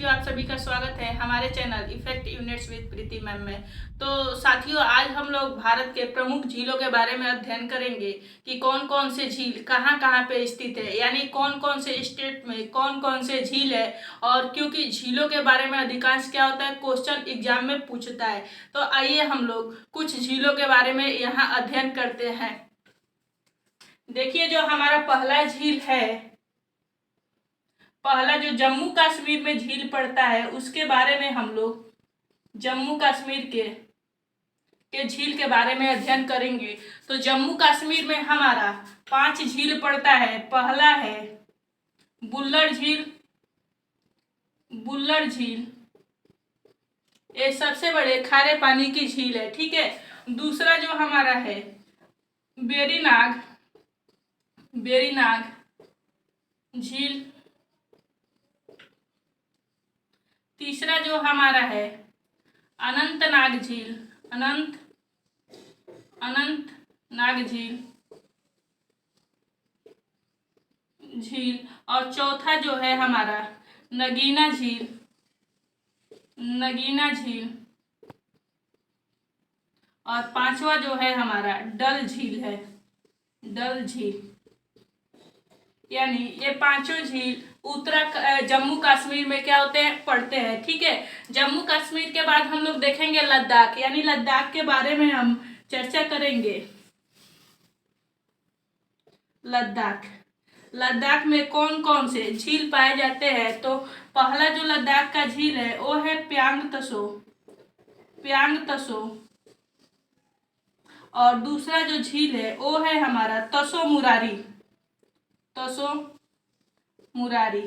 साथियों, आप सभी का स्वागत है हमारे channel effect units with Preeti ma'am में। तो साथियों, आज हम लोग भारत के प्रमुख झीलों के बारे में अध्ययन करेंगे कि कौन कौन से झील कहाँ कहाँ पे स्थित है, यानी कौन कौन से स्टेट में कौन कौन से झील है। और क्योंकि झीलों के बारे में अधिकांश क्या होता है, क्वेश्चन एग्जाम में पूछता है, तो आइए हम लोग कुछ झीलों के बारे में यहाँ अध्ययन करते हैं। देखिए, जो हमारा पहला झील है, पहला जो जम्मू कश्मीर में झील पड़ता है, उसके बारे में हम लोग जम्मू कश्मीर के झील के बारे में अध्ययन करेंगे। तो जम्मू कश्मीर में हमारा 5 झील पड़ता है। पहला है बुल्लर झील। बुल्लर झील ये सबसे बड़े खारे पानी की झील है, ठीक है। दूसरा जो हमारा है वेरीनाग झील। तीसरा जो हमारा है अनंतनाग झील। अनंतनाग झील। और चौथा जो है हमारा नगीना झील। और पांचवा जो है हमारा डल झील है। डल झील, यानी ये पांचों झील जम्मू कश्मीर में क्या होते हैं, पड़ते हैं, ठीक है। जम्मू कश्मीर के बाद हम लोग देखेंगे लद्दाख, यानी लद्दाख के बारे में हम चर्चा करेंगे। लद्दाख में कौन कौन से झील पाए जाते हैं, तो पहला जो लद्दाख का झील है वो है प्यांग तसो। और दूसरा जो झील है वो है हमारा तसो मुरारी,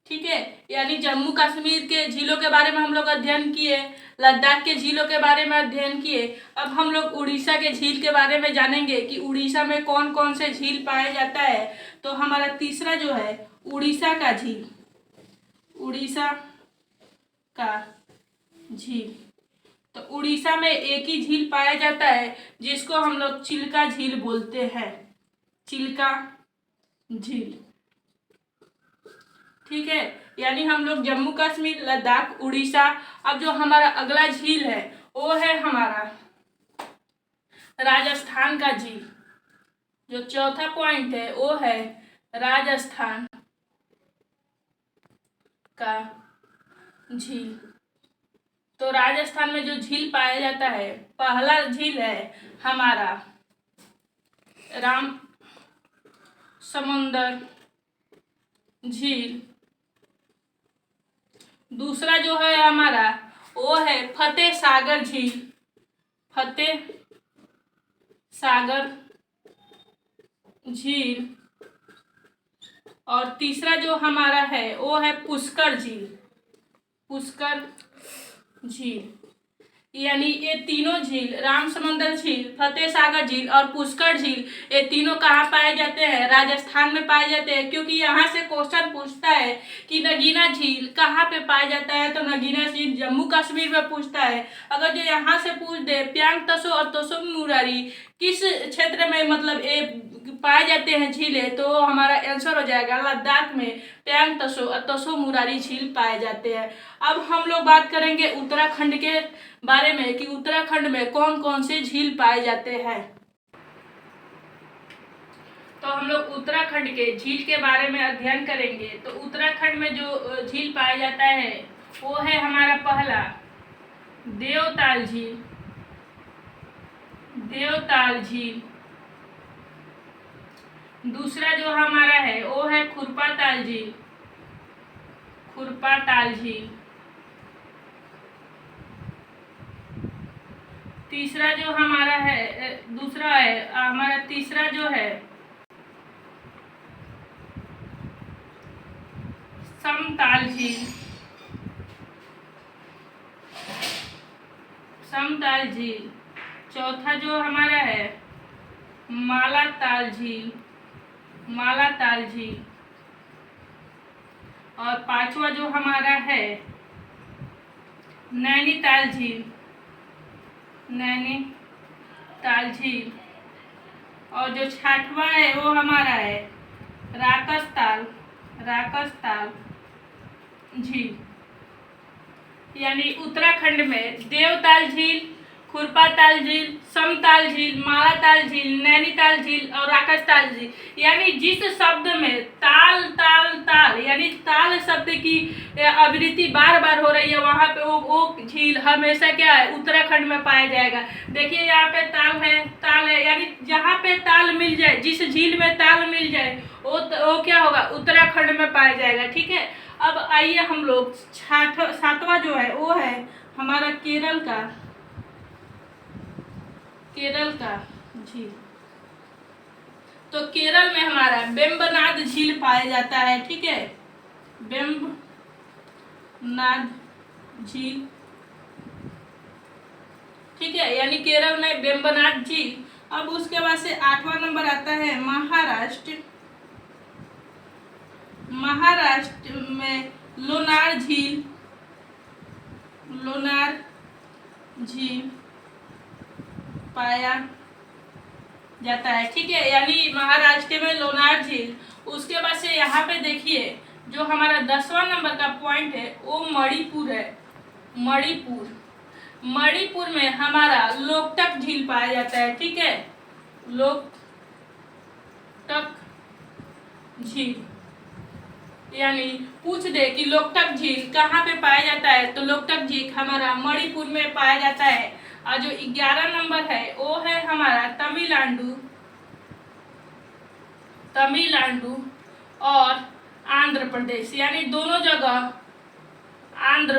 ठीक है। यानी जम्मू कश्मीर के झीलों के बारे में हम लोग अध्ययन किए, लद्दाख के झीलों के बारे में अध्ययन किए। अब हम लोग उड़ीसा के झील के बारे में जानेंगे कि उड़ीसा में कौन कौन से झील पाया जाता है। तो हमारा तीसरा जो है उड़ीसा का झील। तो उड़ीसा में एक ही झील पाया जाता है जिसको हम लोग चिल्का झील बोलते हैं। चिल्का झील, ठीक है। यानी हम लोग जम्मू कश्मीर, लद्दाख, उड़ीसा। अब जो हमारा अगला झील है वो है हमारा राजस्थान का झील। जो चौथा पॉइंट है वो है राजस्थान का झील। तो राजस्थान में जो झील पाया जाता है, पहला झील है हमारा राम समंदर झील। दूसरा जो है हमारा वो है फतेह सागर झील। और तीसरा जो हमारा है वो है पुष्कर झील। यानी ये तीनों झील, रामसमुंदर झील, फतेह सागर झील और पुष्कर झील, ये तीनों कहाँ पाए जाते हैं, राजस्थान में पाए जाते हैं। क्योंकि यहाँ से क्वेश्चन पूछता है कि नगीना झील कहाँ पे पाया जाता है, तो नगीना झील जम्मू कश्मीर में पूछता है। अगर जो यहाँ से पूछ दे प्यांग तसो और तसो मुरारी किस क्षेत्र में मतलब ये पाए जाते हैं झीलें, तो हमारा आंसर हो जाएगा लद्दाख में प्यांग तसो और तसो मुरारी झील पाए जाते हैं। अब हम लोग बात करेंगे उत्तराखंड के बारे में कि उत्तराखंड में कौन कौन से झील पाए जाते हैं। तो हम लोग उत्तराखंड के झील के बारे में अध्ययन करेंगे। तो उत्तराखंड में जो झील पाया जाता है वो है हमारा पहला देवताल झील। दूसरा जो हमारा है वो है खुरपाताल झील। तीसरा जो हमारा है तीसरा जो है समताल झील। चौथा जो हमारा है मालाताल झील। और पांचवा जो हमारा है नैनीताल झील। और जो छठवा है वो हमारा है राकस ताल झील। यानी उत्तराखंड में देवताल झील, खुरपाताल झील, समताल झील, मालाताल झील, नैनीताल झील और राकसताल झील। यानी जिस शब्द में ताल ताल ताल यानी ताल शब्द की आवृत्ति बार बार हो रही है वहाँ पे वो झील हमेशा क्या है, उत्तराखंड में पाया जाएगा। देखिए यहाँ पे ताल है यानी जहाँ पे ताल मिल जाए, जिस झील में ताल मिल जाए वो क्या होगा, उत्तराखंड में पाया जाएगा। ठीक है, अब आइए हम लोग सातवां जो है वो है हमारा केरल का झील। तो केरल में हमारा वेम्बनाड झील पाया जाता है। ठीक है, वेम्बनाड झील। ठीक है, यानी केरल में वेम्बनाड झील। अब उसके बाद से 8वां नंबर आता है महाराष्ट्र में लोनार झील पाया जाता है। ठीक है, यानी महाराष्ट्र में लोनार झील। उसके बाद से यहाँ पे देखिए जो हमारा 10वां नंबर का पॉइंट है वो मणिपुर है। मणिपुर में हमारा लोकटक झील पाया जाता है। ठीक है, लोकटक झील। यानी पूछ दे कि लोकटक झील कहाँ पे पाया जाता है, तो लोकटक झील हमारा मणिपुर में पाया जाता है। और जो 11 नंबर है वो है हमारा तमिलनाडु और आंध्र प्रदेश। यानी दोनों जगह आंध्र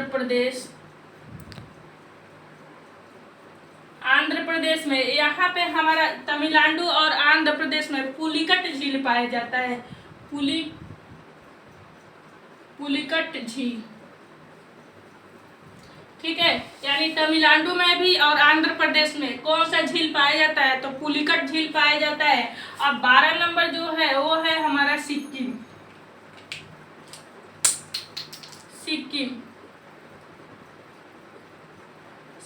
प्रदेश में, यहाँ पे हमारा तमिलनाडु और आंध्र प्रदेश में पुलिकट झील पाया जाता है। पुलिकट झील। ठीक है, यानी तमिलनाडु में भी और आंध्र प्रदेश में कौन सा झील पाया जाता है, तो पुलिकट झील पाया जाता है। अब 12 नंबर जो है वो है हमारा सिक्किम।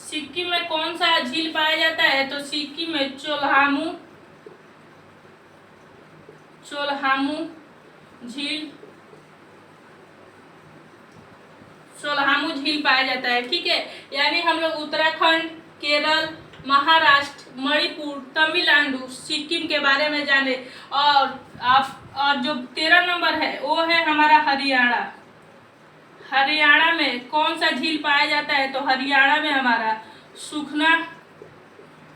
सिक्किम में कौन सा झील पाया जाता है, तो सिक्किम में चोल्हामू झील पाया जाता है। ठीक है, यानी हम लोग उत्तराखंड, केरल, महाराष्ट्र, मणिपुर, तमिलनाडु, सिक्किम के बारे में जाने। और जो 13 नंबर है वो है हमारा हरियाणा में कौन सा झील पाया जाता है, तो हरियाणा में हमारा सुखना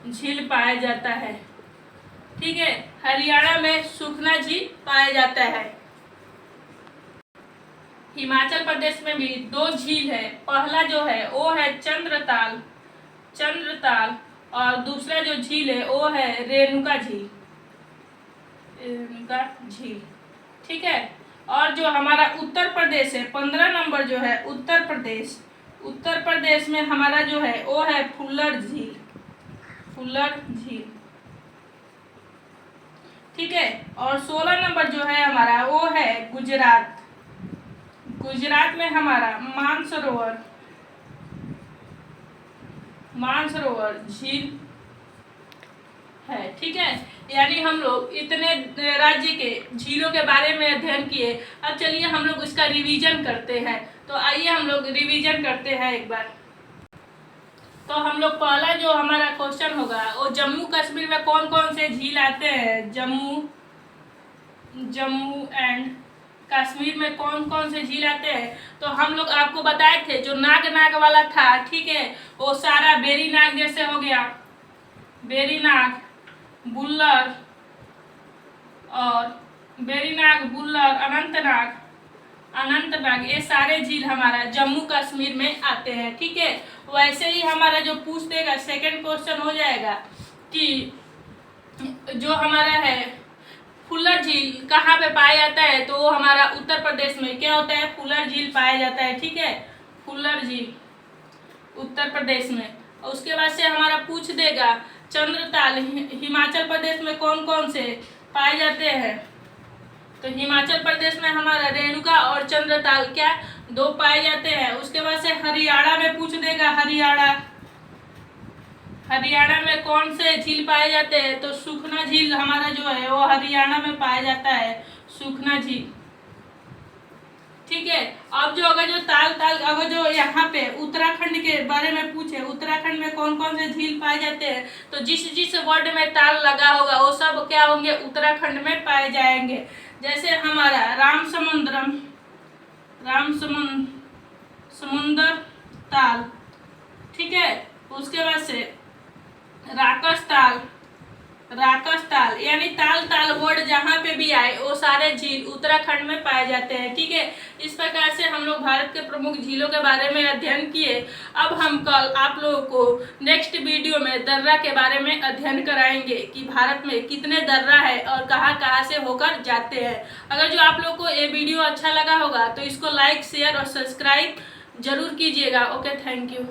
झील पाया जाता है। ठीक है, हरियाणा में सुखना झील पाया जाता है। हिमाचल प्रदेश में भी 2 झील है। पहला जो है वो है चंद्रताल और दूसरा जो झील है वो है रेणुका झील। ठीक है, और जो हमारा उत्तर प्रदेश है 15 नंबर जो है उत्तर प्रदेश में हमारा जो है वो है फुल्लर झील। ठीक है, और 16 नंबर जो है हमारा वो है गुजरात में हमारा मानसरोवर झील है। ठीक है, यानी हम लोग इतने राज्य के झीलों के बारे में अध्ययन किए। अब चलिए हम लोग उसका रिवीजन करते हैं। तो आइए हम लोग रिवीजन करते हैं एक बार। तो हम लोग पहला जो हमारा क्वेश्चन होगा वो जम्मू कश्मीर में कौन कौन से झील आते हैं। जम्मू एंड कश्मीर में कौन कौन से झील आते हैं, तो हम लोग आपको बताए थे जो नाग वाला था। ठीक है, वो सारा बेरी नाग जैसे हो गया, बेरी नाग, बुल्लर, अनंतनाग, ये सारे झील हमारा जम्मू कश्मीर में आते हैं। ठीक है, वैसे ही हमारा जो पूछ देगा सेकंड क्वेश्चन हो जाएगा कि जो हमारा है फुल्लर झील कहाँ पे पाया जाता है, तो वो हमारा उत्तर प्रदेश में क्या होता है, फुल्लर झील पाया जाता है। ठीक है, फुल्लर झील उत्तर प्रदेश में। और उसके बाद से हमारा पूछ देगा चंद्रताल हिमाचल प्रदेश में कौन कौन से पाए जाते हैं, तो हिमाचल प्रदेश में हमारा रेणुका और चंद्रताल क्या 2 पाए जाते हैं। उसके बाद से हरियाणा में पूछ देगा हरियाणा में कौन से झील पाए जाते हैं, तो सुखना झील हमारा जो है वो हरियाणा में पाया जाता है, सुखना झील। ठीक है, अब जो अगर जो ताल ताल अगर जो यहाँ पे उत्तराखंड के बारे में पूछे, उत्तराखंड में कौन कौन से झील पाए जाते हैं, तो जिस जिस वर्ड में ताल लगा होगा वो सब क्या होंगे, उत्तराखंड में पाए जाएंगे। जैसे हमारा समुंदर ताल, ठीक है। उसके बाद से राकस ताल यानी ताल ताल वर्ड जहाँ पे भी आए वो सारे झील उत्तराखंड में पाए जाते हैं, ठीक है। इस प्रकार से हम लोग भारत के प्रमुख झीलों के बारे में अध्ययन किए। अब हम कल आप लोगों को नेक्स्ट वीडियो में दर्रा के बारे में अध्ययन कराएंगे कि भारत में कितने दर्रा है और कहाँ कहाँ से होकर जाते हैं। अगर जो आप लोग को ये वीडियो अच्छा लगा होगा तो इसको लाइक शेयर और सब्सक्राइब जरूर कीजिएगा। Okay, thank you.